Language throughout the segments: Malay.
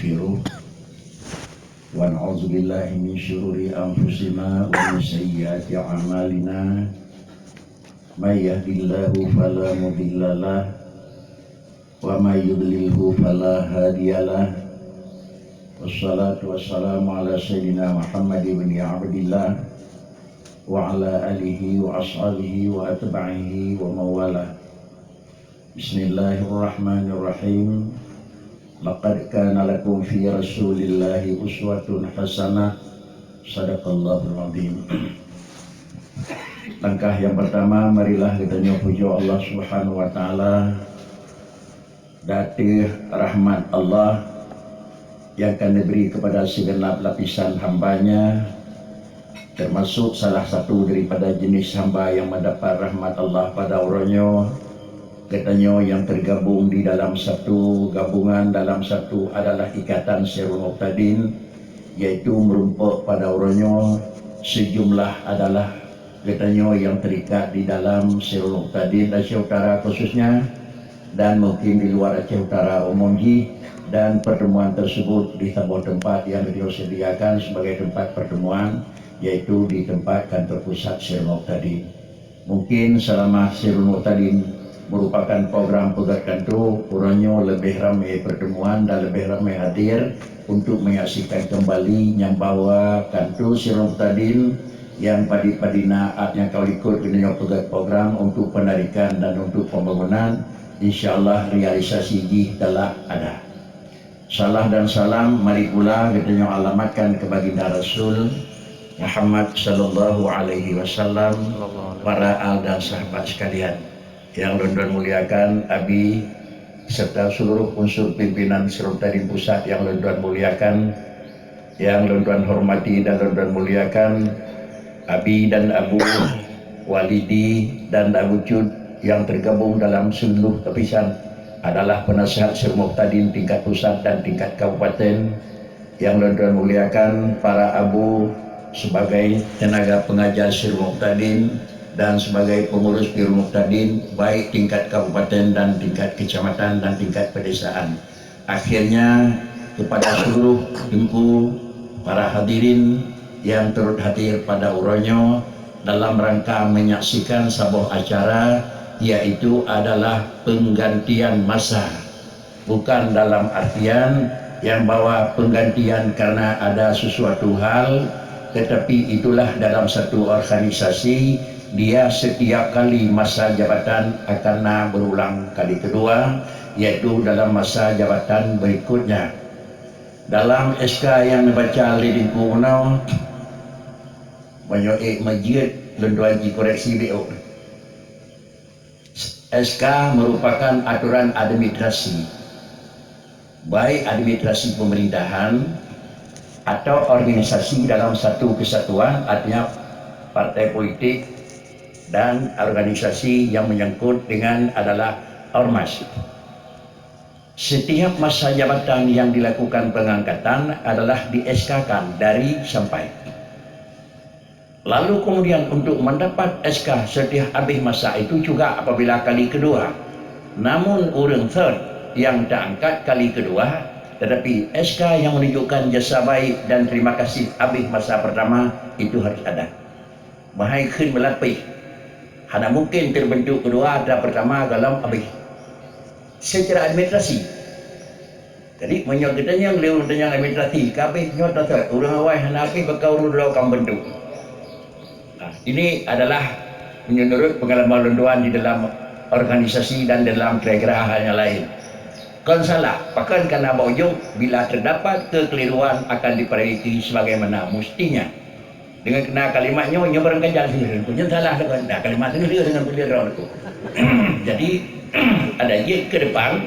nastaghfiruh wa na'udzu billahi min syururi anfusina wa min sayyiati a'malina may yahdihillahu fala mudhillalah wa may yudlilhu fala hadiyalah. Wassalatu wassalamu ala sayyidina Muhammad ibn Abdillah wa ala alihi wa ashabihi wa atba'ihi wa mawalah. Bismillahirrahmanirrahim. Laqad kana lakum fi rasulillahi uswatun hasanah. Shadaqallahul azim. Langkah yang pertama, marilah kita puja Allah Subhanahu wa taala. Datih rahmat Allah yang akan diberi kepada segenap lapisan hambanya, termasuk salah satu daripada jenis hamba yang mendapat rahmat Allah pada orangnya, katanya yang tergabung di dalam satu gabungan dalam satu adalah ikatan Sirul Muqtadin, yaitu merumpuk pada orangnya sejumlah adalah katanya yang terikat di dalam Sirul Muqtadin Aceh Utara khususnya, dan mungkin di luar Aceh Utara umumnya. Dan pertemuan tersebut di sebuah tempat yang disediakan sebagai tempat pertemuan, yaitu di tempat kantor pusat Sirul Muqtadin. Mungkin selama Sirul Muqtadin merupakan program pegat kantor, orangnya lebih ramai pertemuan dan lebih ramai hadir untuk menyaksikan kembali yang bawa kantor Sirul Muqtadin yang padi-padina yang kau ikut dengan pegat program untuk penarikan dan untuk pembangunan. InsyaAllah realisasi ini telah ada. Salah dan salam mari pula kita alamatkan ke baginda Rasul Muhammad sallallahu alaihi wasallam, para al dan sahabat sekalian yang Tuan muliakan, Abi serta seluruh unsur pimpinan Sirul Muqtadin Pusat yang Tuan muliakan, yang Tuan hormati dan Tuan muliakan, Abi dan Abu Walidi dan Abu Cud yang tergabung dalam seluruh lapisan adalah penasihat Sirul Muqtadin tingkat pusat dan tingkat kabupaten yang Tuan muliakan, para abu sebagai tenaga pengajar Sirul Muqtadin dan sebagai pengurus Sirul Muqtadin baik tingkat kabupaten dan tingkat kecamatan dan tingkat pedesaan. Akhirnya kepada seluruh jempu para hadirin yang turut hadir pada uranya dalam rangka menyaksikan sebuah acara, yaitu adalah penggantian masa. Bukan dalam artian yang bahwa penggantian karena ada sesuatu hal, tetapi itulah dalam satu organisasi dia setiap kali masa jabatan akan berulang kali kedua, yaitu dalam masa jabatan berikutnya. Dalam SK yang dibaca oleh Kuno banyak masjid lenduan koreksi BO. SK merupakan aturan administrasi, baik administrasi pemerintahan atau organisasi dalam satu kesatuan, artinya partai politik dan organisasi yang menyangkut dengan adalah ormas. Setiap masa jabatan yang dilakukan pengangkatan adalah di SK-kan dari sampai. Lalu kemudian untuk mendapat SK setiap habis masa itu juga apabila kali kedua. Namun orang third yang diangkat kali kedua, tetapi SK yang menunjukkan jasa baik dan terima kasih habis masa pertama itu harus ada. Bahaya khun melapis. Hanya mungkin terbentuk kedua ada pertama dalam habis. Secara administrasi. Jadi menyokitanya beliau tanya administrasi, kabeh nyata tak orang awal hanya habis bakal urut akan bentuk. Nah, ini adalah menurut pengalaman lenduan di dalam organisasi dan dalam kira-kira hal yang lain. Kalau salah, bahkan karena ujung bila terdapat kekeliruan akan diperbaiki sebagaimana mestinya. Dengan kena kalimatnya nyebarkan jalan punya salah dengan kalimat itu dengan beliau itu. Jadi ada ye ke depan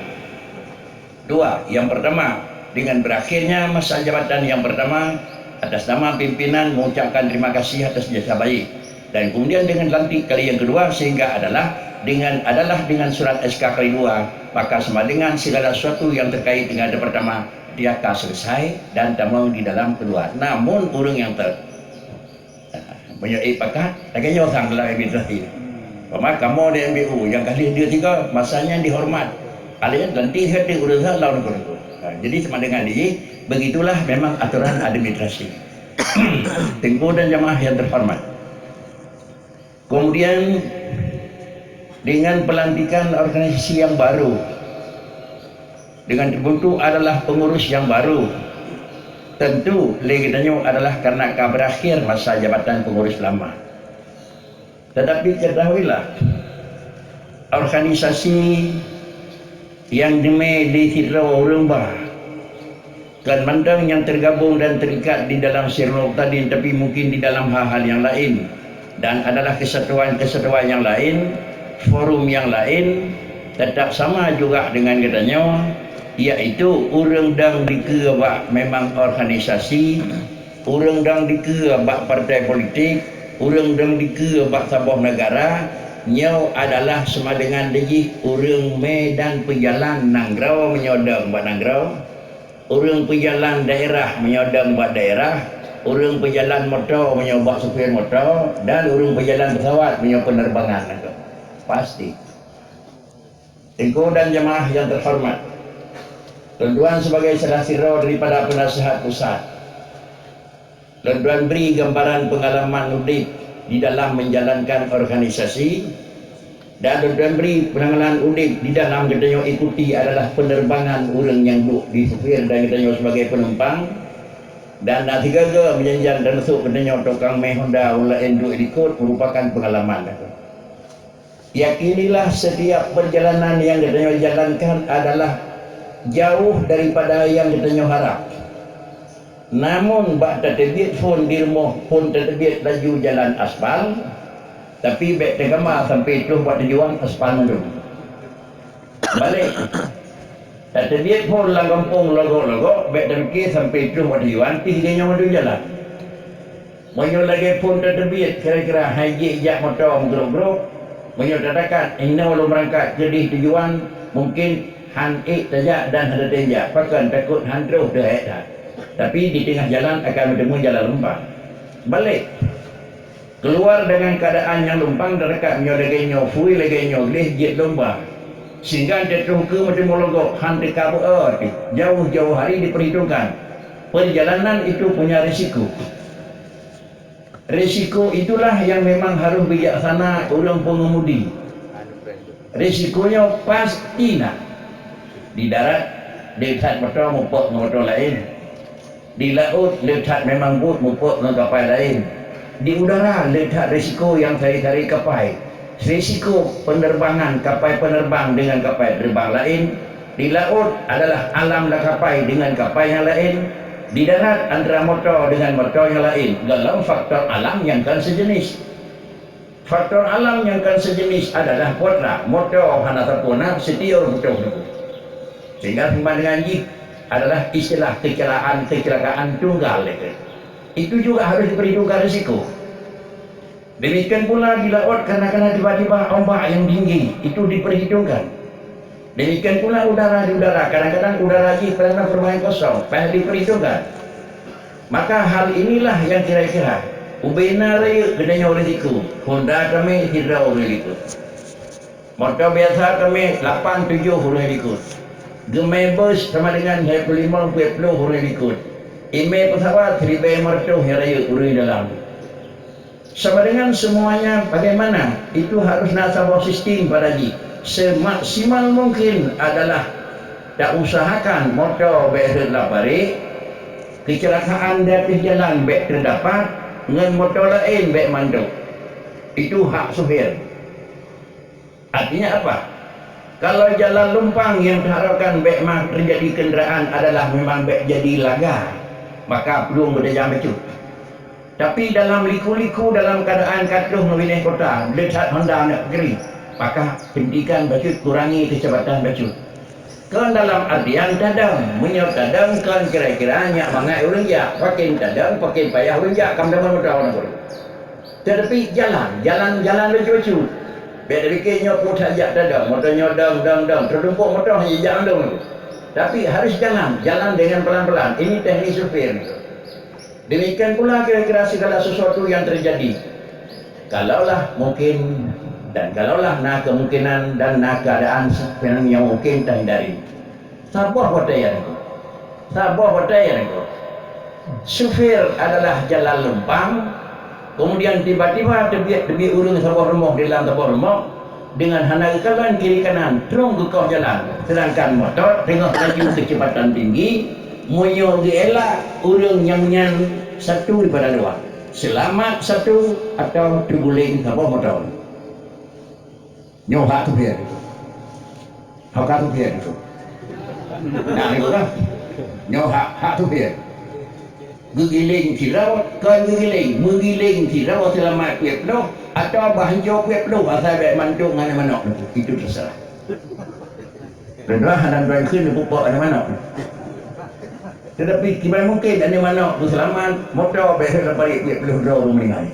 dua. Yang pertama, dengan berakhirnya masa jabatan yang pertama, atas nama pimpinan mengucapkan terima kasih atas jasa baik, dan kemudian dengan lantik kali yang kedua sehingga adalah dengan surat SK kali dua, maka sama dengan segala sesuatu yang terkait dengan yang pertama dia akan selesai dan tamang di dalam kedua. Namun orang yang banyak pakat lagi orang dalam administrasi. Pama kamu di MBU yang kali dia tiga masanya dihormat. Kalian ganti hati urusan lawan. Jadi sama dengan ini Begitulah memang aturan administrasi. Tengku dan jamaah yang terhormat. Kemudian dengan pelantikan organisasi yang baru, dengan terbentuk adalah pengurus yang baru, tentu legitimnya adalah karena berakhir masa jabatan pengurus lama. Tetapi ketahuilah, organisasi yang dimiliki orang bah, kan mandang yang tergabung dan terikat di dalam sirlok tadi, tapi mungkin di dalam hal-hal yang lain, dan adalah kesatuan-kesatuan yang lain, forum yang lain, tetap sama juga dengan katanya, iaitu orang dang dikeabak memang organisasi, orang dang dikeabak partai politik, orang dang dikeabak sebuah negara, nyau adalah sama dengan dejih orang medan pejalan Nangrau menyodang buat Nangrau, orang pejalan daerah menyodang buat daerah, orang pejalan motor menyobak supir motor, dan orang pejalan pesawat menyobak penerbangan. Pasti. Tengku dan jemaah yang terhormat, tuan sebagai salah siro daripada penasihat pusat, tuan beri gambaran pengalaman udik di dalam menjalankan organisasi, dan tuan beri pengalaman udik di dalam katanya ikuti adalah penerbangan orang yang duduk di supir dan katanya sebagai penumpang, dan nanti gagal menjanjikan dan masuk katanya tukang meh Honda lain duduk ikut merupakan pengalaman. Yakinilah setiap perjalanan yang katanya jalankan adalah jauh daripada yang katanya harap. Namun bak terbit pun di rumah pun terbit laju jalan aspal, tapi bek tegama sampai itu buat tujuan aspal dulu. Balik. Terbit pun lah kampung logok-logok, bek terkir sampai itu buat tujuan, tiganya madu jalan. Banyak lagi pun terbit kira-kira haji jak motor menggeruk-geruk. Banyak dadakan, ini walau berangkat jadi tujuan mungkin han-ik saja dan ada tenjak, bahkan takut han-truh dah dah. Tapi di tengah jalan akan bertemu jalan lumpang. Balik. Keluar dengan keadaan yang lumpang dekat nyodagenyo, fui legenyo, leh jet lomba. Sehingga jatuh ke bertemu logok, han dekabu jauh-jauh hari diperhitungkan. Perjalanan itu punya risiko. Risiko itulah yang memang harus bijaksana orang pengemudi. Risikonya pasti nak. Di darat, lihat motor mupuk motor lain. Di laut, lihat memang but mupuk dengan kapal lain. Di udara, lihat risiko yang cari-cari kapal. Risiko penerbangan kapal penerbang dengan kapal terbang lain. Di laut adalah alam lah kapal dengan kapal yang lain. Di darat antara motor dengan motor yang lain. Dalam faktor alam yang kan sejenis. Faktor alam yang kan sejenis adalah kuatlah motor hana terpuna setiap betul. Sehingga sembah dengan jik adalah istilah kecelakaan tunggal. Itu juga harus diperhitungkan risiko. Demikian pula di laut karena tiba-tiba ombak yang tinggi itu diperhitungkan. Demikian pula udara di udara, kadang-kadang udara lagi pernah bermain kosong, payah diperhitungkan. Maka hal inilah yang kira-kira ubena raya kedanya oleh siku. Honda kami tidak oleh ikut. Motor biasa kami 8-7 oleh ikut. Gemai bus sama dengan 25-20 oleh ikut. Email pesawat 1,500 raya oleh dalam. Sama dengan semuanya bagaimana? Itu harus nak sebuah sistem pada ji. Semaksimal mungkin adalah tak usahakan motor bek balik, kecelakaan dari jalan bek terdapat dengan motor lain bek manduk. Itu hak supir. Artinya apa? Kalau jalan lumpang yang diharapkan bek terjadi kenderaan adalah memang bek jadi laga, maka belum berjam becut. Tapi dalam liku-liku dalam keadaan katuh memilih kota, lihat Honda nak pergi, maka hentikan bacut, kurangi kecepatan bacut. Kan dalam artian kadang, menyokadang kan kira-kira nyak mangai orang jak, pakai kadang, pakai payah orang jak, kam dalam motor orang boleh. Tetapi jalan bacut-bacut. Biar dikirnya pun sajak dadang, motor nyodang, terdumpuk motor hanya jak andung. Tapi harus jalan dengan pelan-pelan. Ini teknik supir. Demikian pula kira-kira segala sesuatu yang terjadi. Kalaulah mungkin dan kalaulah nak kemungkinan dan nak keadaan yang mungkin terhindari. Sabar buat daya itu. Sabah hotel itu. Sufir adalah jalan lempang, kemudian tiba-tiba tebi urung sebuah rumah di dalam sebuah rumah dengan hana kanan kiri kanan terung ke kau jalan, sedangkan motor tengah laju kecepatan tinggi moyo elak urung nyan satu daripada dua, selamat satu atau terguling sebuah motor. Nyoh hak tu biar itu, hak tu biar itu. Nah itu lah, nyoh hak tu biar. Gigiling sirawat kan menggiling sirawat selamat kuih peluh atau bahanjo kuih peluh asal baik mantuk dengan manok itu terserah. Kedua dan dua itu pupuk ada manok. Tetapi gimana mungkin ada manok selamat motor biasa dapat kuih peluh dua rumah ini.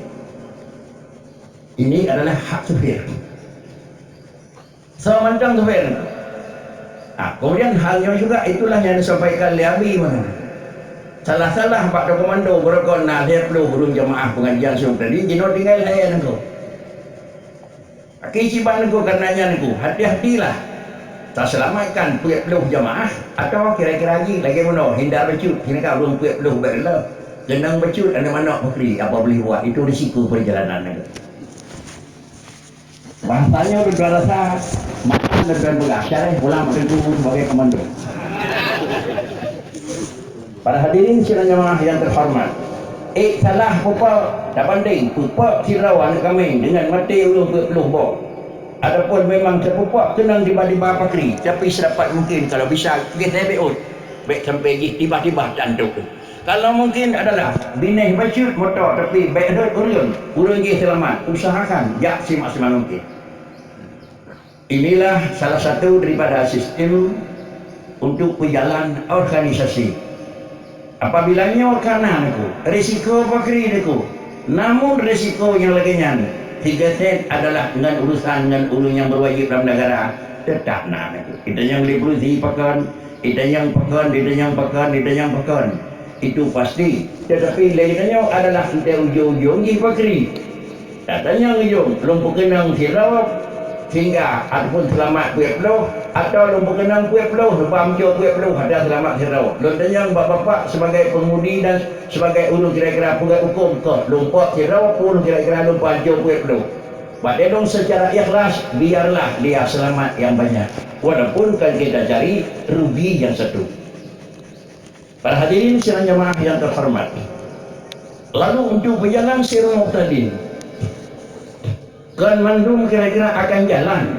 Ini adalah hak supir. Semacam supir. Kemudian halnya juga itulah yang disampaikan oleh Abi mana. Salah-salah Pak Komando berkon nak dia perlu burung jemaah pengajian suruh tadi jino tinggal saya nengko. Keciban nengko karenanya nengko hati-hatilah tak selamatkan puyak peluh jemaah atau kira-kira lagi mana hindar becut hingga belum puyak peluh berlah genang becut ada mana pekri apa boleh buat itu risiko perjalanan nengko. Bahasanya udah rasa makan dan belasar pulang tentu sebagai komando. Para hadirin sidang jemaah yang terhormat, salah pupa tak pandai pupa sirawan kami dengan mati ulung peluh bok. Adapun memang sepupa tenang tiba-tiba pakri, tapi sedapat mungkin kalau bisa kita beut, baik sampai tiba-tiba cantuk. Kalau mungkin adalah bineh bacut motor tapi baik ada urung selamat, usahakan jak semaksimal mungkin. Inilah salah satu daripada sistem untuk berjalan organisasi. Apabila nyor kanan aku, risiko pakri aku. Namun risiko yang lainnya, 3 set adalah dengan urusan dengan ulun yang berwajib dalam negara tetap nak aku. Kita yang diperusi pakan, kita yang pakan, itu pasti. Tetapi lainnya adalah kita ujung-ujung di pakri. Katanya ujung, belum kenang sirawak. Sehingga ataupun selamat kuih peluh atau lumpuh kenang kuih peluh lupa amcur kuih peluh ada selamat sirawak. Lontanya bapak-bapak sebagai pengemudi dan sebagai ulun kira-kira pegawai hukum ke lumpur sirawak pun kira-kira lupa amcur kuih peluh. Pada dong secara ikhlas biarlah dia selamat yang banyak walaupun kan kita cari rugi yang satu. Para hadirin sidang jemaah yang terhormat, lalu untuk berjalan sirul muqtadin kan mandum kira-kira akan jalan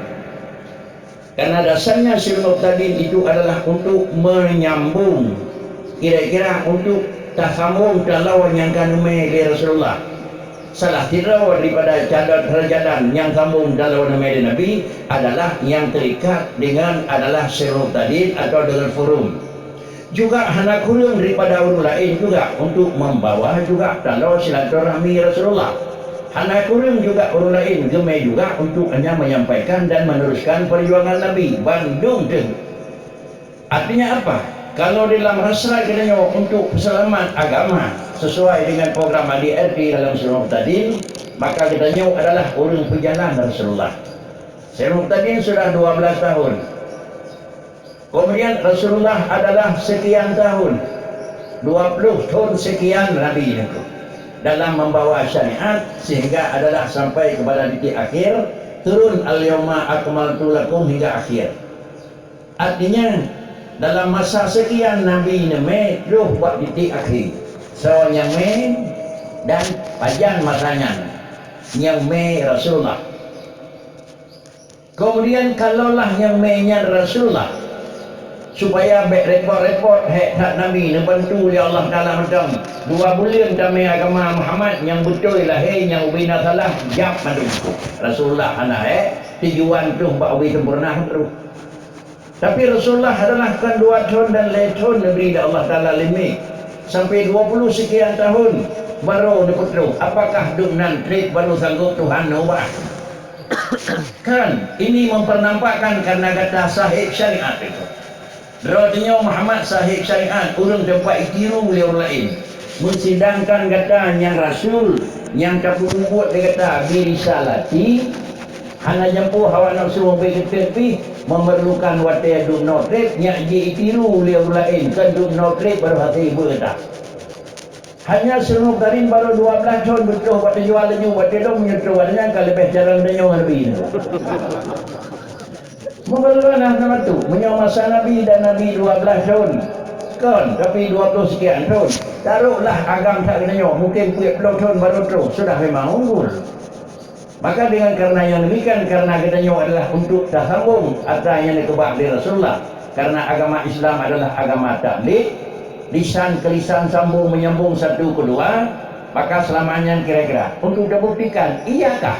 karena dasarnya sirul muqtadin itu adalah untuk menyambung kira-kira untuk tasambung lawan yang kanume dari Rasulullah. Salah tirau daripada jalan yang sambung lawan Nabi adalah yang terikat dengan adalah sirul muqtadin atau dengan forum. Juga hana kurang daripada orang lain juga untuk membawa juga kalau silaturahmi Rasulullah. Hana kurang juga orang lain gemai juga untuk hanya menyampaikan dan meneruskan perjuangan Nabi. Bandung tu. Artinya apa? Kalau dalam hasrat katanya untuk selamat agama sesuai dengan program ADRT dalam Sirul Muqtadin, maka katanya adalah orang pejalan Rasulullah. Sirul Muqtadin sudah 12 tahun. Kemudian Rasulullah adalah sekian tahun. 20 tahun sekian Nabi itu dalam membawa syariat sehingga adalah sampai kepada titik akhir turun al-yawma akmaltu lakum hingga akhir. Artinya dalam masa sekian Nabi neme terus buat titik akhir. So yang me dan panjang masanya yang me Rasulullah. Kemudian kalaulah yang me-nya Rasulullah supaya baik repot-repot hak Nabi dibantu oleh Allah Taala macam 2 bulan kami agama Muhammad yang betul lahir yang ubina salah jap madu Rasulullah anak tujuan tu buat ubi sempurna terus. Tapi Rasulullah adalah kan 2 tahun dan tahun diberi Allah Taala limit sampai 20 sekian tahun baru dapat terus. Apakah dengan trik baru sanggup Tuhan ubah? Kan ini mempernampakkan karena kata sahib syariat itu. Rodnya Muhammad sahib syariat urang dapat tiru oleh orang lain. Mensidangkan kata yang Rasul yang kabut buat dia kata birisalati hana jampu hawa nafsu membaik tepi memerlukan watai do not rape nyak ji itiru liau lain kan do not rape baru hati berdah. Hanya Sri Karim baru 12 tahun betul buat jual leju buat dia dong menyeru adanya kalau lebih jarang dia ngerti. Memerlukan nama tu menyawa masa Nabi dan Nabi 12 tahun. Kan tapi 20 sekian tahun. Taruhlah agam tak kena mungkin 40 tahun baru terus sudah memang unggul. Maka dengan karena yang demikian karena katanya adalah untuk tersambung apa yang dikebak dari Rasulullah. Karena agama Islam adalah agama taklid. Lisan ke lisan sambung menyambung satu kedua, maka selamanya kira-kira untuk dibuktikan iyakah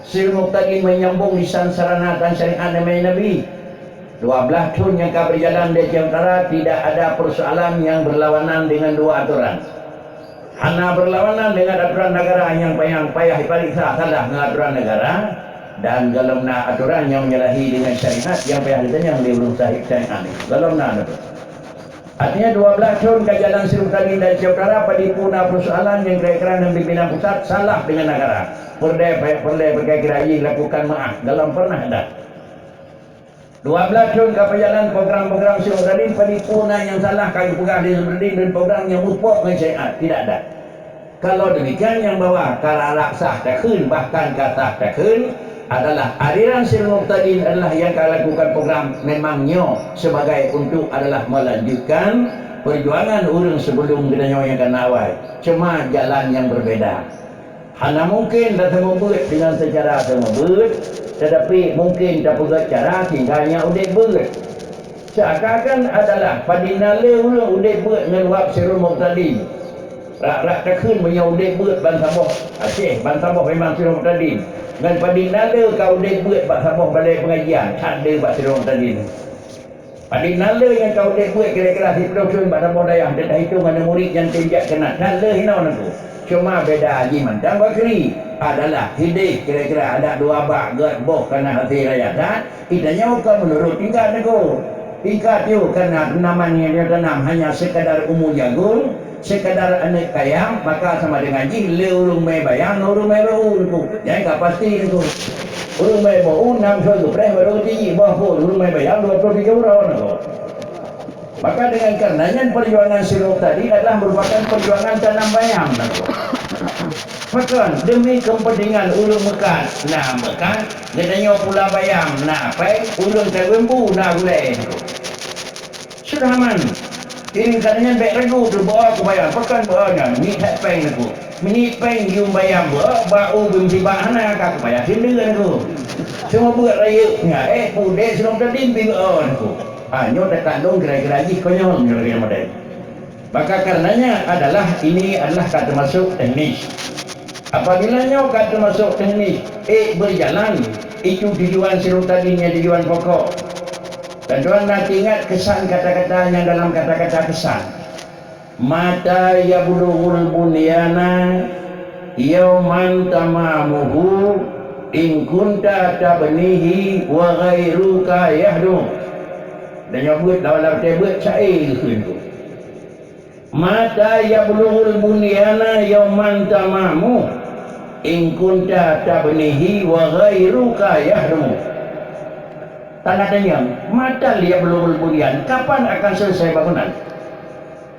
Sri Muqtadi menyambung lisan sarana dan syariat Nabi 12 tahun yang kau berjalan di Aceh Utara tidak ada persoalan yang berlawanan dengan dua aturan. Hanya berlawanan dengan aturan negara yang payah diperiksa salah dengan aturan negara dan dalam aturan yang menyalahi dengan syariat yang payah ditanya yang belum sahih syariat ini. Dalam ada. Artinya 12 tahun kajian Sri Muqtadi dan Aceh Utara padipuna persoalan yang kira-kira dan pimpinan pusat salah dengan negara. Perdai berkira-kira lakukan maaf dalam pernah ada. 12 tahun kajian program-program Sri Muqtadi padipuna yang salah kali pegang di Sri dan program yang mupok dengan syariat tidak ada. Kalau demikian yang bawa kala sah takun bahkan kata takun adalah aliran Sri Muqtadi adalah yang akan lakukan program memangnya sebagai untuk adalah melanjutkan perjuangan orang sebelum kita yang akan awal. Cuma jalan yang berbeda. Hanya mungkin datang membuat dengan secara membuat, tetapi mungkin tak buat cara tinggalnya udah buat. Seakan-akan adalah padinale orang udah buat dengan wab Sri Muqtadi. Rak takun punya udah buat Bantaboh Aceh, Bantaboh memang Sri Muqtadi. Dan padinala kau dek buat bak sabah balik pengajian tak ada bak serong tadi ni. Padinala yang kau dek buat kira-kira 10 tahun bak sabah dayah dia dah hitung ada murid yang tinjak kena tak ada hinau nak tu. Cuma beda Haji Mantang Bakri adalah hidup kira-kira ada dua bak gat boh kena hati raya tak itanya kau menurut tingkat aku. Tingkat tu kena tanamannya dia tanam hanya sekadar umur jagung sekadar anak kayam maka sama dengan jin urung mai bayang urung mai bau tu jangan tak pasti tu urung mai bau 6 tahun tu preh baru tinggi bahu urung mai bayang 23 orang tu maka dengan karenanya perjuangan Sri Muqtadi adalah merupakan perjuangan tanam bayang tu maka demi kepentingan urung mekat nah mekat katanya pula bayang nak apa urung terwembu nak gulai sudah aman. Ini katanya baik ragu tu bawa aku bayar. Pakan bawa dah. Ni tak peng aku. Ni peng you bayar bawa. Bau bimsi bahana aku bayar. Sendiri aku. Semua buat raya. Pudek sedang terdimpi bawa aku. Nyo dekat dong kira-kira lagi konyol. Kira-kira model. Maka karenanya adalah ini adalah kata masuk teknis. Apabila nyo kata masuk teknis. Berjalan. Itu tujuan Sri tadinya tujuan pokok. Dan tuan nak ingat kesan kata-kata yang dalam kata-kata kesan. Mata yablughul bunyana yauman tamamuhu in kunta tabnihi wa ghairuka yahdu. Dan nyebut dalam tebut syair itu. Mata yablughul bunyana yauman tamamu in kunta tabnihi wa ghairuka yahdu. Tanda tanya, mata dia belum berbudian, kapan akan selesai bangunan?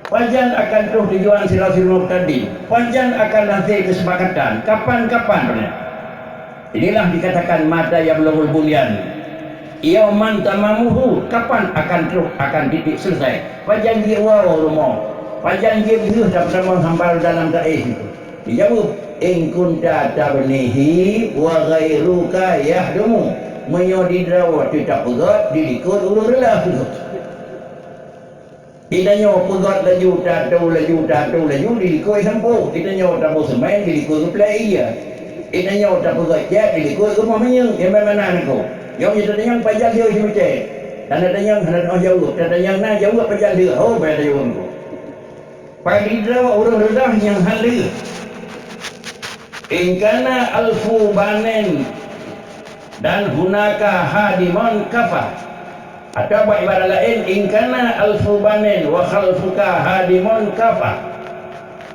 Panjang akan terus dijual Sri Muqtadi. Panjang akan nanti kesepakatan. Kapan-kapan? Inilah dikatakan mata yang belum berbudian. Yauman tamamuhu, kapan akan terus akan titik selesai? Panjang dia wow rumah. Panjang dia biru dapat menghambal dalam taif itu. Dijawab, in kunta tabnihi wa ghairuka yahdumu. Menyodi drawat tidak pegat dilikut urus relah tu. Tidaknya pegat laju dilikut sampo. Tidaknya tak semain dilikut ke play iya. Tidaknya tak pegat jet dilikut ke rumah menyeng. Yang mana aku? Yang kita tanya pajak dia si macam. Tanda tanya hendak jauh. Tanda tanya nak jauh pajak dia. Oh bayar jauh aku. Pagi drawat urus relah yang halus. Ingkana alfu banen dan hunaka hadiman kafah atau ibarat lain ingkana alfubanin wa khalfuka hadiman kafah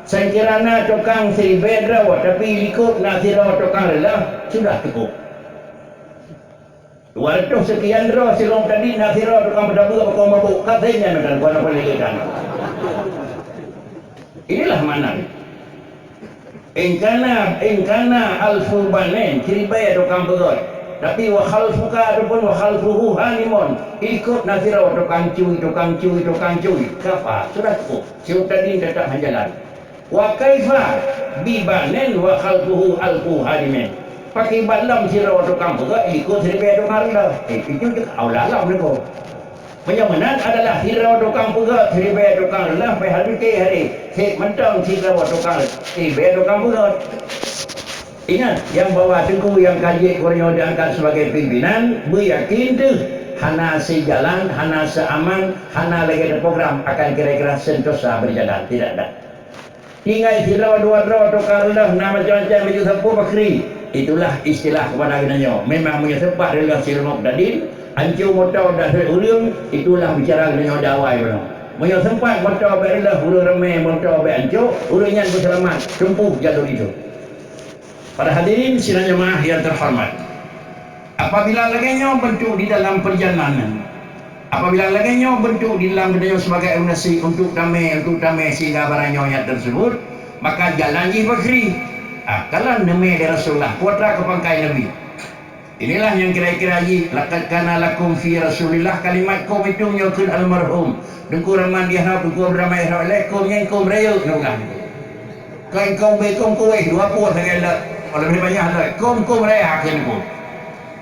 sekiranya tukang si bedra tapi ikut nak sirah tukang lelah sudah cukup 200 sekian ro silong tadi nak siro tukang berdabu apa kau mabuk katanya dan kau nak belikan. Inilah mana. Engkana alfu banen kiribaya tukang begot. Tapi wa khalfuka ataupun wa khalfuhu hanimun ikut nasira tukang cuy kapa sudah cukup. Silong tadi tetap jalan. Wa kaifa bibanen wa khalfuhu alfu hanimin. Pakai balam sila waktu kampung ikut seribu tukang rendah. Itu juga awal-awal ni kau. Penyamanan adalah sila waktu kampung seribu tukang rendah. Sampai hari ke hari. Hek mentang sila waktu tukang seribu tukang rendah. Ingat, yang bawa tengku yang kaji korang diangkat sebagai pimpinan, beryakin tu hana sejalan, hana seaman, hana lagi ada program akan kira-kira sentosa berjalan. Tidak ada. Tinggal sila dua tukang rendah, nama macam-macam baju sapu bakri. Itulah istilah kepada kenanya. Memang punya tempat adalah silmok dadin. Ancu motor dah ulium. Itulah bicara kenanya dawai benar. Punya tempat motor adalah urung ramai motor ancu. Urung yang berselamat. Tempuh jalur itu. Para hadirin sidang jemaah yang terhormat. Apabila laganya bentuk di dalam perjalanan. Apabila laganya bentuk di dalam kenanya sebagai unasi untuk damai sehingga barangnya tersebut. Maka jalan je bakri. Kalau nama dari Rasulullah putra ke pangkai Nabi. Inilah yang kira-kira ji laqad kana lakum fi Rasulillah kalimat kum itu nyokun almarhum dengku raman dia nak dengku ramai alaikum yang kum rayu ngah kan kum be kum kuwe dua puas segala oleh banyak dah kum raya akan kum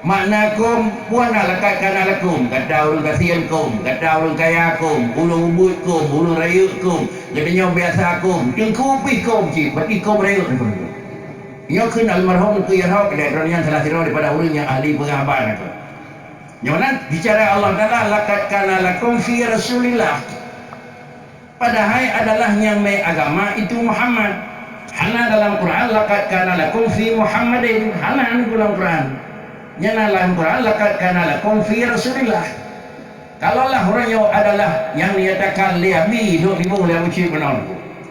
makna kum puana laqad kana lakum kata urang kasihan kum kata urang kaya kum ulung ubut kum ulung rayu kum jadinya biasa kum dengku pi kum ji berarti kum rayu nyokun almarhum ku yang hok dan yang salah siro daripada orang yang ahli penghabaran itu. Nyonan bicara Allah Taala laqad kana lakum fi Rasulillah. Padahal adalah yang mai agama itu Muhammad. Hana dalam Quran laqad kana lakum fi Muhammadin. Hana dalam Quran. Nyana dalam Quran laqad kana lakum fi Rasulillah. Kalaulah orangnya adalah yang dinyatakan liabi hidup ibu liabi cik benar.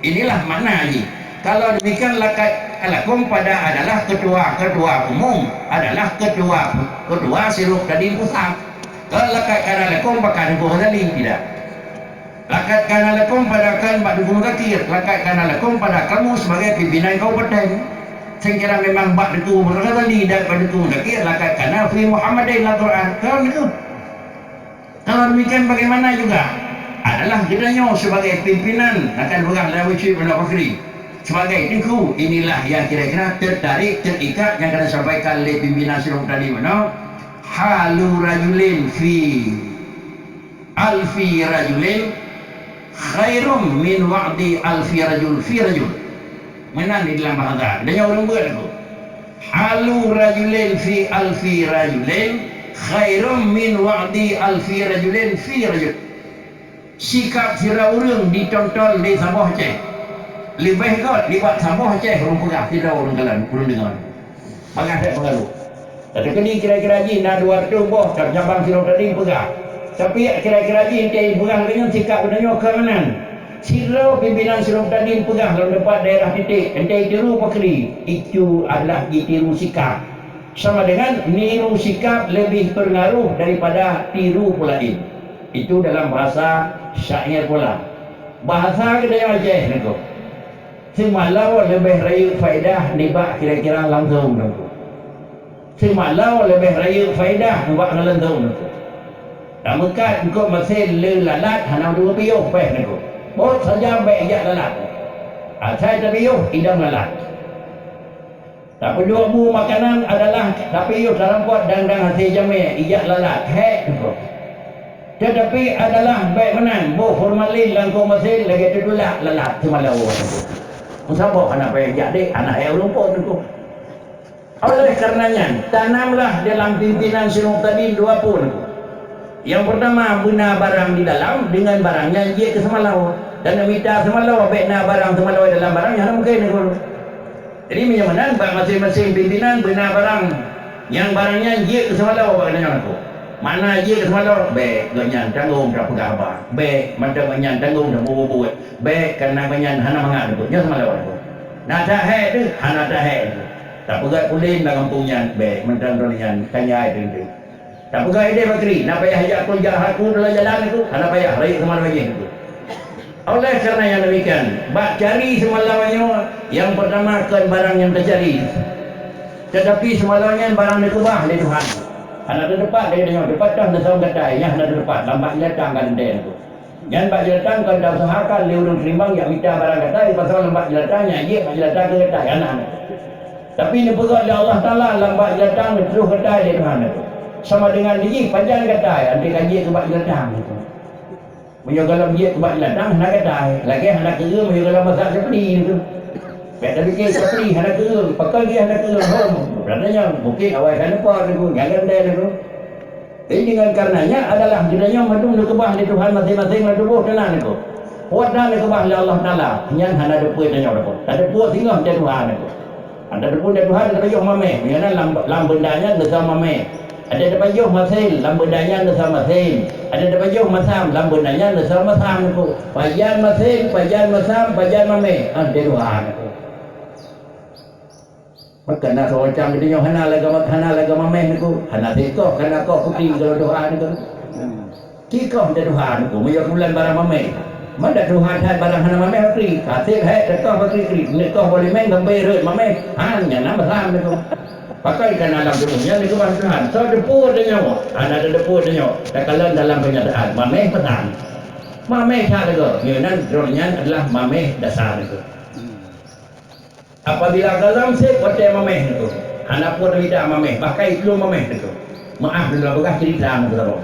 Inilah makna ini. Kalau demikian laqad alakum pada adalah ketua umum adalah ketua siruk tadi pusat. Kalau laqad kana lakum bakal dukung tadi tidak. Laqad kana lakum pada kan bak dukung zakir. Laqad kana lakum pada kamu sebagai pimpinan kabupaten. Saya kira memang bak dukung mereka tadi dan bak dukung zakir. Laqad kana fi Muhammadin al-Quran. Kalau demikian bagaimana juga adalah gedanya sebagai pimpinan akan pegang dalam wujud Pondok Bakri. Sebagai tengku, inilah yang kira-kira tertarik, terikat yang kena sampaikan oleh pimpinan silong tadi mana halu rajulin fi alfi rajulin khairum min wa'di alfi rajul fi rajul. Mana di dalam bahasa dan yang orang buat itu halu rajulin fi alfi rajulin khairum min wa'di alfi rajulin fi rajul. Sikap sira urang ditonton di Sabah Aceh lebih kot libat Sabah Aceh orang pegah tidak orang kalan orang dengar banyak saya pengaruh tapi kini kira-kira ji nak 200 boh tak cabang silong tadi pegah tapi kira-kira ji ente pegah dengan sikap benarnya ke mana sila pimpinan silong tadi pegah dalam depan daerah titik ente tiru pakri itu adalah ditiru sikap sama dengan niru sikap lebih berpengaruh daripada tiru pula ini itu dalam bahasa syair pula bahasa kedai Aceh nego semalau lebih raya faedah nibak kira-kira langsung nego semalau lebih raya faedah nibak langsung nego tak mekat engkau masih lelalat hana dua piyuh peh nego bot saja baik ajak lalat saya tak piyuh idam lalat tak pendua bu makanan adalah tak piyuh dalam pot dan hasil jamai ijak lalat hek nego tetapi adalah baik menang bu formalin langkau masih lagi tertulak lalat semalau nego Musabok anak payah jadi anak yang rumput itu. Oleh karenanya tanamlah dalam pimpinan silong tadi 20. Yang pertama bina barang di dalam dengan barangnya dia ke semalau dan minta semalau bina barang semalau dalam barangnya mungkin itu. Jadi menyamanan masing-masing pimpinan bina barang yang barangnya dia ke semalau bakatnya aku. Mana dia ke semalau baik ganyan tanggung dah pegah apa baik macam ganyan tanggung dah buat baik kerana ganyan hana mangat tu nya semalau aku nak tak hai tu hana tak hai tak pegat kulin dalam kampungnya baik macam tu yang tanya itu Tak pegang ide bakri, nak payah ajak aku aku dalam jalan itu, nak payah raih ke mana lagi itu. Oleh kerana yang demikian, bak cari semalamnya yang pertama kan barang yang tercari. Tetapi semalamnya barang dikubah oleh Tuhan. Anak tu depan dia tengok depan dah nasam kedai, yang ada depan lambat datang kan den tu. Yang bak datang kan dah usahakan dia urung serimbang yang minta barang kedai pasal lambat datangnya ye bak datang ke kedai anak. Tapi ni pegang oleh Allah Taala lambat datang terus kedai dia Tuhan tu. Sama dengan dia panjang kedai, nanti kaji ke bak datang tu. Menyogalam dia ke bak datang nak kedai, lagi hendak kira menyogalam masak seperti tu. Baik tapi ke seperti hendak kira, pakai dia hendak kira katanya mungkin awal kan apa tu, jangan dia tu. Jadi dengan karenanya adalah kiranya madung dikebah di Tuhan masing-masing lah tubuh tenan tu. Kuat dah dikebah oleh Allah Taala. Yang hendak depuh tanya apa? Tak ada puas tinggal di Tuhan tu. Ada depuh di Tuhan ada payuh mameh, yang lam bendanya besar mameh. Ada payuh masil, lam bendanya besar masil. Ada payuh masam, lam bendanya besar masam tu. Pajan masil, pajan masam, pajan mameh. Ada Tuhan tu. Maka nak macam dia hana laga mameh niku hana teko kana kau putih kalau doa niku kiko de Tuhan niku moyo bulan barang mameh mana Tuhan hai barang hana mameh pri kasih hai teko putih kri niku boleh main gambar reut mameh hanya nama sam niku pakai kana dalam dunia niku bahasa Tuhan so depu de nyawa ada depu de nyawa kalau dalam kenyataan mameh pesan mameh tak ada nyenan drone-nya adalah mameh dasar niku. Apabila dalam kote mameh itu, anak pun tidak mameh, pakai itu mameh itu. Maaf bila bekas cerita itu terus.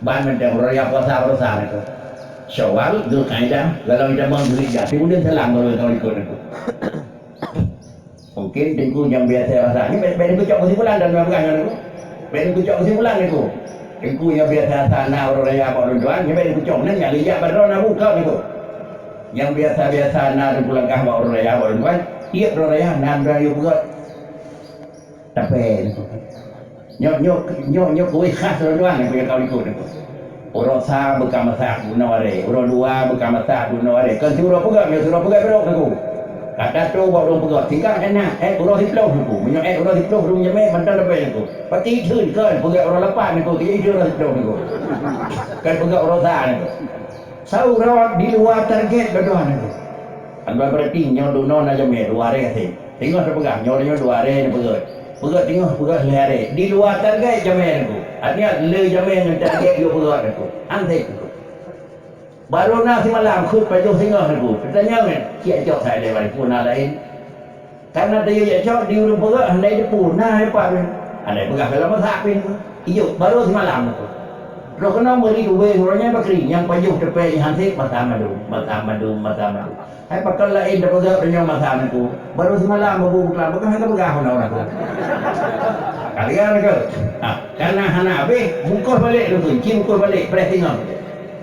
Ban macam raya puasa itu. Syawal, Dzulqa'dah, kalau kita menggeliat, kemudian selang kalau ikut itu. Mungkin tengku yang biasa rasa ini, beda kucak kesimpulan dan bekas itu. Beda kucak kesimpulan itu. Tengku yang biasa rasa nak raya apa tuan, ini beda kucak ni yang lihat pada orang buka itu. Yang biasa-biasa nak pulang kahwa raya apa tuan. Iya raya nam raya buat tapi nyok kue khas doang yang punya kau ikut orang sah bekam masak guna ware orang dua bekam masak guna ware kan suruh pegang berok aku kata tu bawa orang pegang tinggal kena orang hiplau aku menyok orang hiplau orang jamai mantan lebih aku pati thun kan pegang orang lepas aku dia orang hiplau aku kan pegang orang sah aku saurah di luar target doang aku anda berarti nyawa dunon aja mer dua hari kasih. Tengok saya pegang nyawa dua hari ni pegang. Pegang tengok pegang sehari. Di luar target jamin aku. Artinya le jamin yang target yo pegang aku. Antek aku. Baru nak si malam khut paju tengok aku. Tanya kan, kiat jok saya dari puna lain. Karena dia ya jok di urung pegang andai dia puna apa ni. Andai pegang dalam masak pin. Iyo baru si malam aku. Kalau kena beri dua orangnya bakri yang paju tepi hantik mata madu. Hai pakal lain dah pegang dengan masa itu. Baru semalam baru bukan pegang orang tu. Kalian ke? Karena hana habis bungkus balik tu, bungkus balik press tengok.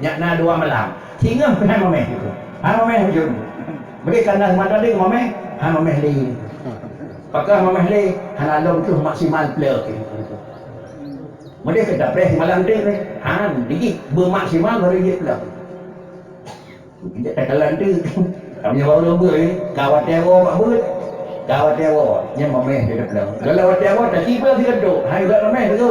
Nyakna 2 malam. Tinggal pernah mameh itu. Mameh hujung. Mereka kena mata dia mameh, mameh li. Pakai mameh li, hana long tu maksimal plug. Mereka kena press malam dia ni. Dikit bermaksimal baru dia plug. Kita takalan tu. Kami baru lembu ni, kawat tewa mak but. Kawat tewa, yang mameh dia dah pelang. Kalau kawat tewa tak tiba dia duduk. Hai udah mameh tu.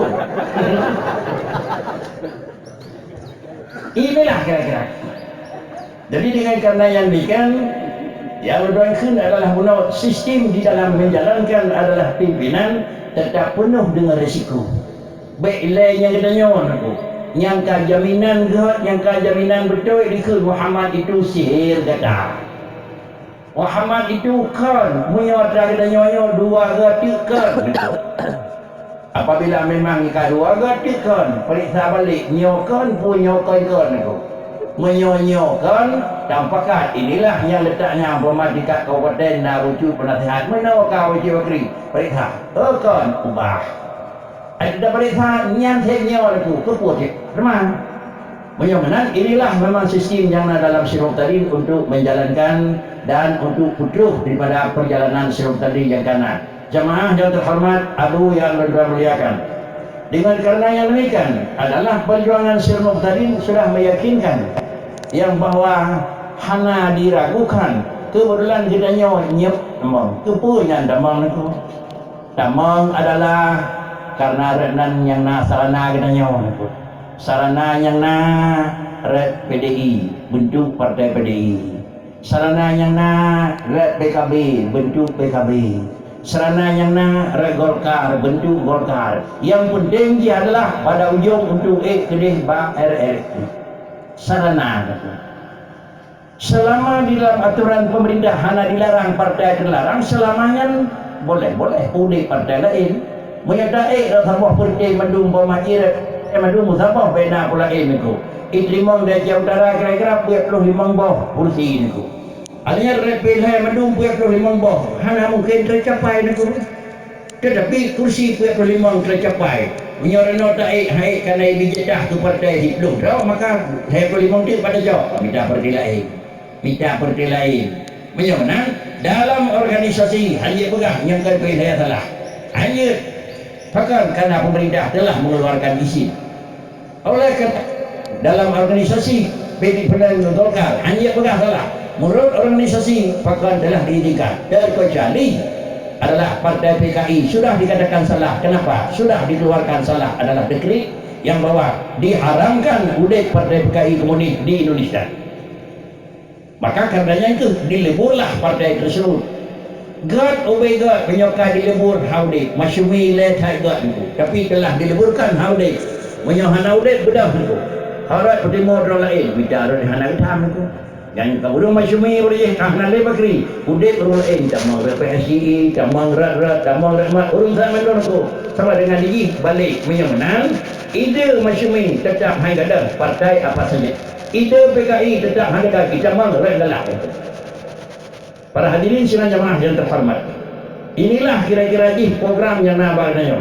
Inilah kira-kira. Jadi dengan karena yang demikian, yang berdoakan adalah guna sistem di dalam menjalankan adalah pimpinan tetap penuh dengan risiko. Baik lain yang kita nyawan aku. Yang jaminan God, yang jaminan betul dikut Muhammad itu sihir kata. Muhammad itu kan menyodara kita nyoyo 2 gatik kan. Apabila memang ikan 2 gatik kan, periksa balik nyokan punya kan aku. Menyonyokan tampakan inilah yang letaknya pemadikat kabupaten dan wujud penasihat menawar wujud bakri periksa kan ubah ada periksa nyanteknya aku kepuat teman menyonyokan inilah memang sistem yang ada dalam Sirop tadi untuk menjalankan dan untuk putuh daripada perjalanan Sirop tadi yang kanan. Jamaah yang terhormat, Abu yang muliakan, dengan karena yang demikian adalah perjuangan Sirop tadi sudah meyakinkan yang bahawa hana diragukan kebetulan kita nyep emang kepunya damang itu damang adalah karena renan yang na sarana katanya sarana yang na PDI bentuk partai PDI, sarana yang na PKB bentuk PKB, sarana yang na Golkar bentuk Golkar. Yang penting dia adalah pada ujung untuk kedih bang RR sarana. Selama di dalam aturan pemerintah hanya dilarang partai terlarang, selamanya boleh unik partai lain menyertai sama partai mendung pemajir mendung sama bena pula itu itrimong dari Jawa Utara kira-kira 25 boh kursi itu adanya repilih mendung 25 boh hanya mungkin tercapai itu tetapi kursi 25 tercapai menyoreno tak hai karena bijedah ke partai hidup maka 25 itu pada jawab minta partai lain menang dalam organisasi hanya pegang yang saya salah hanya bahkan karena pemerintah telah mengeluarkan izin oleh karena dalam organisasi PD Perjuangan Golkar hanya pegang salah menurut organisasi bahkan telah diizinkan terkecuali adalah partai PKI sudah dikatakan salah. Kenapa? Sudah dikeluarkan salah adalah dekret yang bahwa diharamkan udek partai PKI komunis di Indonesia. Maka karenanya itu dileburlah partai tersebut. God obey God menyokai dilebur haudik masyumi let hai God itu. Tapi telah dileburkan haudik menyohan haudik bedah itu. Harap bertemu orang lain bicara dengan hitam itu. Yang kamu masyumi boleh kahna le bakri. Udik orang lain tak mau PSI, tak mau rat, tak mau rahmat urus sama itu. Sama dengan ini balik menang. Ide masyumi tetap hai gadah partai apa saja. Ide PKI tetap ada kita mengelak. Para hadirin sidang jamaah yang terhormat, inilah kira-kira program yang nabagnya.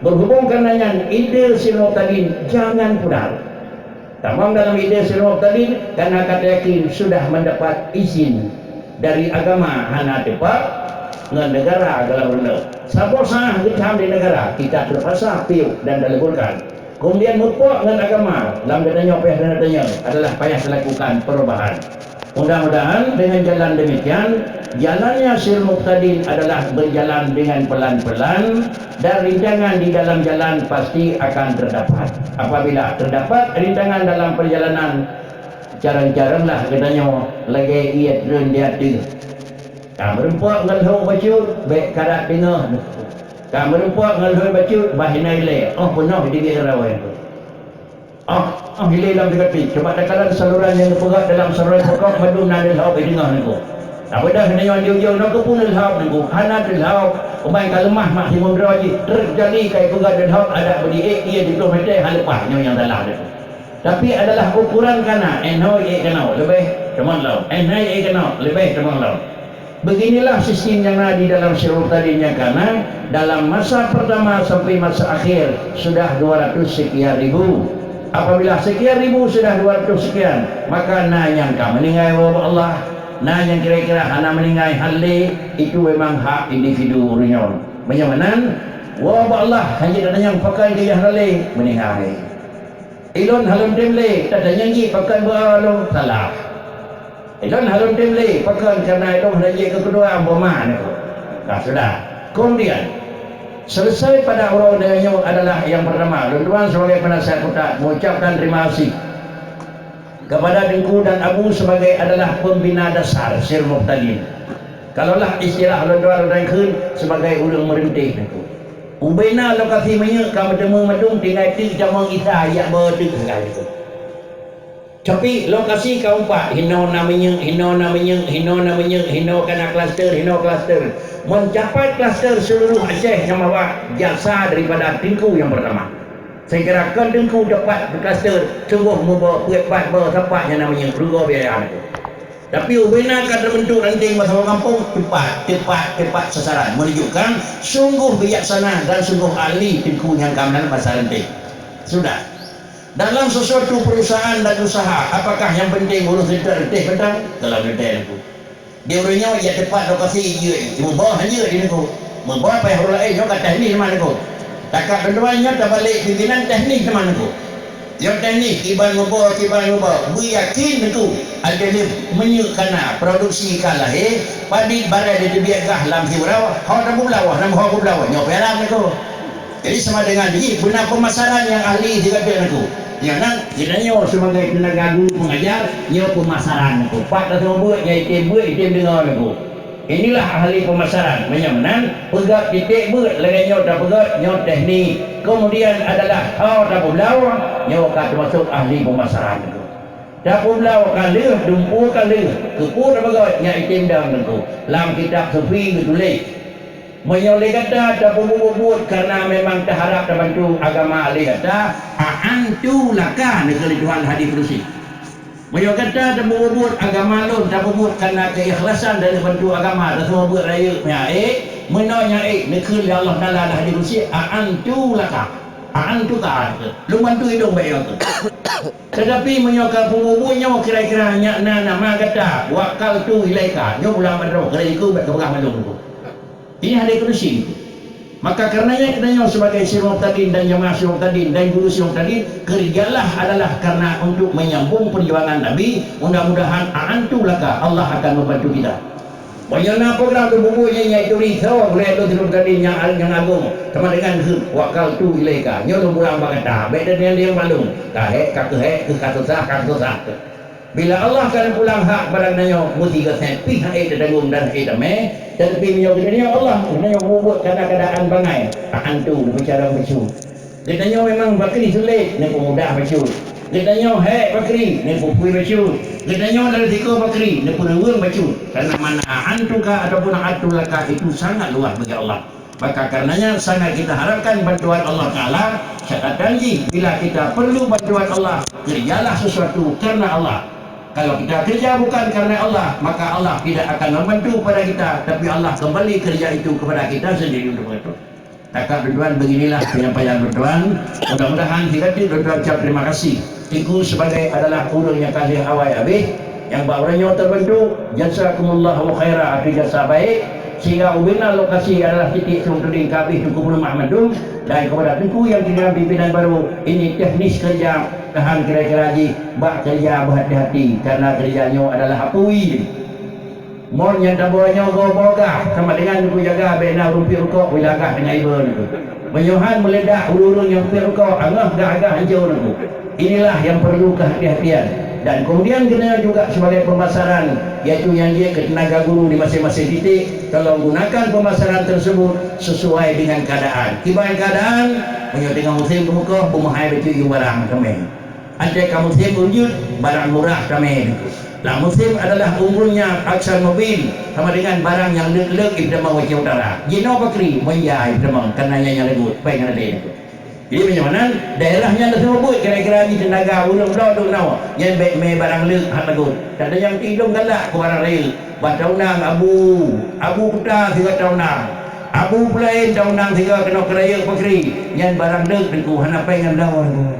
Berhubung karenanya ide Sinop tadi jangan pudar. Tamam dalam ide Sinop tadi karena kata yakin sudah mendapat izin dari agama hana tepat dengan negara dalam benda. Sabor sah kita di negara kita terpaksa piu dan dileburkan. Kemudian mupuk dengan agama dalam datanya adalah payah melakukan perubahan. Mudah-mudahan dengan jalan demikian jalannya Syekh Muqtadin adalah berjalan dengan pelan-pelan dan rintangan di dalam jalan pasti akan terdapat. Apabila terdapat rintangan dalam perjalanan jarang-jaranglah katanya lagi ia turun di hati. Kamu rumput ngelho baju baik karat dengar. Kamu rumput ngelho baju bahina ile. Oh penuh di rawan. Hilai dalam dekat sebab tekanan saluran yang bergerak dalam saluran pokok madu nanti lauk di tengah niku. Tak pada kena yang jauh-jauh nak pun lauk niku. Hana lauk umai kalemah maksimum deraji terjadi kai pegat dan lauk ada beri ia di kilometer hal lepasnya yang dalam niku. Tapi adalah ukuran kana NHI kana lebih teman lauk. NHI kana lebih teman lauk. Beginilah sistem yang ada di dalam syuruk tadinya karena dalam masa pertama sampai masa akhir sudah 200 sekian ribu. Apabila sekian ribu sudah 200 sekian, maka yang kau meninggai Allah, yang kira-kira hana meninggai halli itu memang hak individu rinyon. Menyamanan Allah hanya yang pakai dia halli meninggai. Ilon halun temle tadanya ngi pakai balong salah. Ilon halun temle pakai karena ilon hanya kedua bomah ni. Nah sudah. Kemudian selesai pada orang dengannya adalah yang pertama. Tuan-tuan sebagai penasihat kota mengucapkan terima kasih kepada Dengku dan Abu sebagai adalah pembina dasar Syekh Muqtadin. Kalaulah istilah tuan-tuan rangkun sebagai ulung merintih itu. Umbena lokasi menye kamu temu medung tinggal ti jamang kita ayat berdik itu. Tapi lokasi keempat hino namanya kena kluster mencapai kluster seluruh Aceh yang bawa jasa daripada Dengku yang pertama. Saya kira Dengku dapat kluster sungguh membawa kuat tempat yang namanya Rugo Biaya itu. Tapi ubena akan terbentuk ranting masyarakat kampung cepat sasaran menunjukkan sungguh bijaksana dan sungguh ahli Dengku yang kanan masa ranting. Sudah. Dalam sesuatu perusahaan dan usaha, apakah yang penting urus retih petang? Dalam retih itu. Dia orangnya ia tepat lokasi dia. Membawa hanya dia itu. Membawa apa yang orang lain yang kat teknik mana itu. Takak tentuannya tak balik pimpinan teknik mana itu. Yang teknik kiban membawa. Beryakin itu ada dia menyukana produksi kalah padi barang dia biarkah lam hibrau. Kau tak berbelawah, nam kau berbelawah. Nyop alam itu. Jadi sama dengan ini benar pemasaran yang ahli juga dia aku. Ya nang kita nyo sebagai tenaga guru pengajar nyo pemasaran aku. Pak dah semua buat item dengar aku. Inilah ahli pemasaran. Menyamanan pegat titik buat lagi nyo dah pegat nyo teknik. Kemudian adalah dah pulau nyo kat masuk ahli pemasaran aku. Dah pulau kali dumpu kali kepu dah pegat nya item dah aku. Dalam kitab sufi ditulis menyoleh kata tak buat karena memang terharap dan bantu agama alih kata antu laka negeri Tuhan hadis kursi menyoleh kata tak buat agama lun tak buat karena keikhlasan dari bantu agama dan semua buat raya menanya negeri Allah Taala hadis kursi antu laka antu ka lu bantu hidung baik tu tetapi menyokap pembubuhnya kira-kira nama kata wakal tu ilaika nyo pulang madro kerja iku baik kepegang malung tu. Ini hadis kursi. Maka karenanya kita sebagai Syekh Muqtadin dan jemaah Syekh Muqtadin dan guru Syekh Muqtadin kerjalah adalah karena untuk menyambung perjuangan Nabi. Mudah-mudahan antu laka Allah akan membantu kita. Bagaimana program bubuhnya yaitu risau oleh Syekh Muqtadin yang agung sama dengan wakal tu ilaika. Nyo pulang bagata. Beda dengan dia malum. Kahek kakeh ke katusah. Bila Allah akan pulang hak barangnya mesti ke sepi hak tanggung dan hak damai tetapi menyokong Allah menyokong buat keadaan bangai antu bicara becu ditanya memang bakri sulit ni pemuda becu ditanya hek bakri ni pupui becu ditanya dari tiga bakri ni penuang becu karena mana antu ka ataupun antu laka itu sangat luas bagi Allah. Maka karenanya sangat kita harapkan bantuan Allah Ta'ala. Saya janji bila kita perlu bantuan Allah kerjalah sesuatu karena Allah. Kalau kita kerja bukan karena Allah, maka Allah tidak akan membantu pada kita, tapi Allah kembali kerja itu kepada kita sendiri untuk itu. Takkan tuan beginilah penyampaian tuan. Mudah-mudahan dikati tuan ucap terima kasih. Itu sebagai adalah urang yang kasih awal habis yang bauranya terbantu. Jazakumullahu khaira atas jasa baik. Sehingga ubina lokasi adalah titik Syekh Kabih Tuku Pulau Mahmudum dan kepada Tuku yang tidak pimpinan baru ini teknis kerja tahan kira-kira haji bak kerja berhati-hati karena kerjanya adalah hapui mon yang tabuanya goboga sama dengan Tuku jaga bena rumpi rukuk wilagah dengan ibu itu menyuhan meledak urung yang rumpi rukuk angah agak hancur itu. Inilah yang perlu kehati-hatian. Dan kemudian kena juga sebagai pemasaran yaitu yang dia ke tenaga guru di masing-masing titik kalau gunakan pemasaran tersebut sesuai dengan keadaan kibaran keadaan menyotengah musim kemuka pemahai betul barang kami ada kamu musim wujud barang murah kami lah musim adalah umurnya aksar mobil sama dengan barang yang lek-lek kita mau ke utara jino bakri menjai teman karena yang lebut baik ada itu. Jadi bagaimana daerahnya ada semua buat kira-kira di tenaga ulung dong nawa yang baik me barang lek hak lagut tak ada yang tidung galak ke barang rel bataunang abu kuta 3 tahunang abu pelain tahunang 3 kena keraya pakri yang barang lek deku hanapai ngam lawan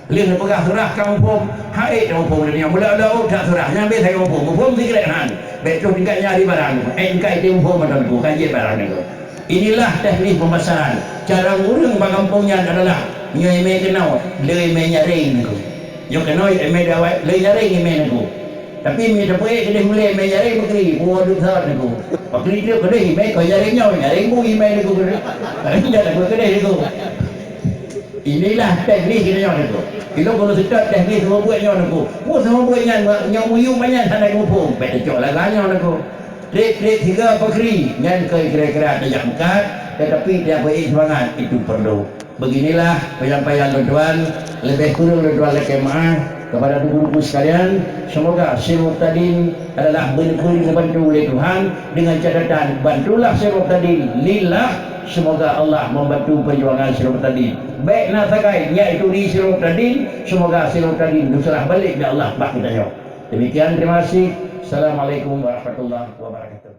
leh pegah surah kamu pom haid kamu pom dia mula dah tak surah nyambe saya kamu pom dikrehan betul tingkat nyari barang engkai tim pom madanku kaji barang itu. Inilah teknik pemasaran. Cara urang bagampungnya adalah nyoy me kenau, leuy me nyaring aku. Yo kenoi me dawai leuy nyaring me aku. Tapi me dapoe kedeh mulai me nyaring bakri, buat duthar aku. Bakri dia kedeh me ko nyaring nyoy, nyaring bu me aku kedeh. Tidak aku kedeh aku. Inilah teknik kita aku. Kalau kita teknik semua buat nyoy aku. Bu semua buat nyoy muyu banyak sana aku pun. Betul cok lah nyoy aku. Trik-trik 3 pakri yang kira-kira tidak bukan tetapi dia baik semangat itu perlu. Beginilah penyampaian tuan lebih kurang tuan lekemah kepada guru-guru sekalian. Semoga Syekh Muqtadin adalah benar-benar dibantu oleh Tuhan dengan catatan bantulah Syekh Muqtadin lillah. Semoga Allah membantu perjuangan Syekh Muqtadin baik nak sakai iaitu di Syekh Muqtadin. Semoga Syekh Muqtadin nusrah balik dari Allah bak kita. Demikian terima kasih. Assalamualaikum warahmatullahi wabarakatuh.